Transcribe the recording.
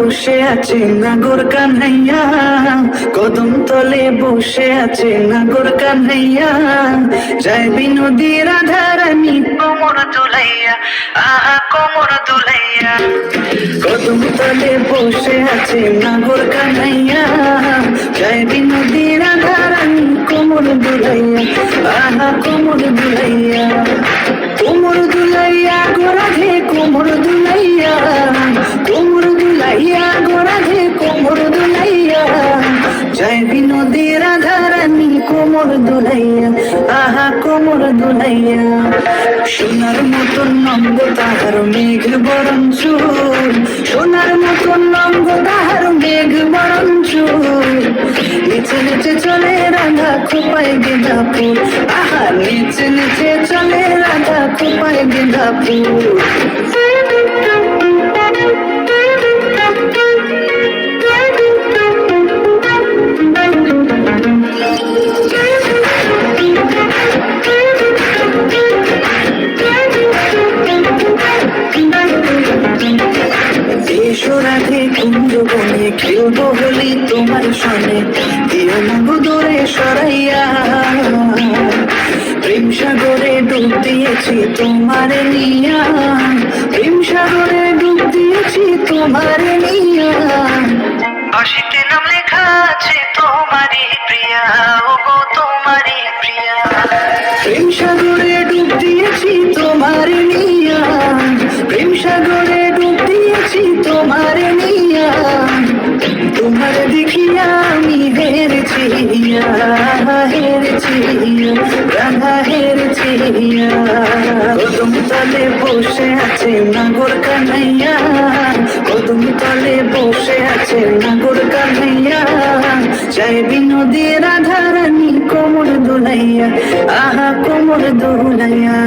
বসে আছে নাগর কান্হাইয়া, কদম তলে বসে আছে নাগর কান্হাইয়া, যায় বিনোদী রাধা রানী কোমর দুলাইয়া, আহা কোমর দুলাইয়া। কদম তলে বসে আছে নাগর কান্হাইয়া, যায় বিনোদী রাধা রানী কোমর দুলাইয়া, আহা কোমর দুলাইয়া। কোমর দুলাইয়া গো রাধে কোমর দুলাইয়া, কোমর দুলাইয়া গো রাধে কোমর দুলাইয়া, যায় বিনোদী রাধা রানী কোমর দুলাইয়া, আহা কোমর দুলাইয়া। সোনার মতন নন্দ তাহার মেঘ বরণ চুল, সোনার মতন নন্দ তাহার মেঘ বরণ চুল, নিচে নিচে চলে রাধা খোপায় গেঁদা ফুল, আহা নিচে নিচে চলে রাধা খোপায় গেঁদা ফুল। এসো রাধে কুঞ্জ বনে খেলবো হোলি তোমার সনে, দিও না গো দূরে সরাইয়া, প্রেম সাগরে ডুব দিয়েছি তোমারে নিয়া, প্রেম সাগরে ডুব দিয়েছি তোমারে নিয়া, আশিতে নাম লেখা আছে তোমারই প্রিয়া, ও গো তোমারই প্রিয়া। প্রেম সাগরে ডুব দিয়েছি তোমারে নিয়া, প্রেম সাগরে ডুব দিয়েছি তোমারে নিয়া, তোমার দেখিয়া আমি হেরেছি, হেরেছি রাধা হেরেছি। কদম তলে বসে আছে নাগর কান্হাইয়া, কদম তলে বসে আছে নাগর কান্হাইয়া, যায় বিনোদী রাধা রানী কোমর দুলাইয়া, আহা কোমর দুলাইয়া।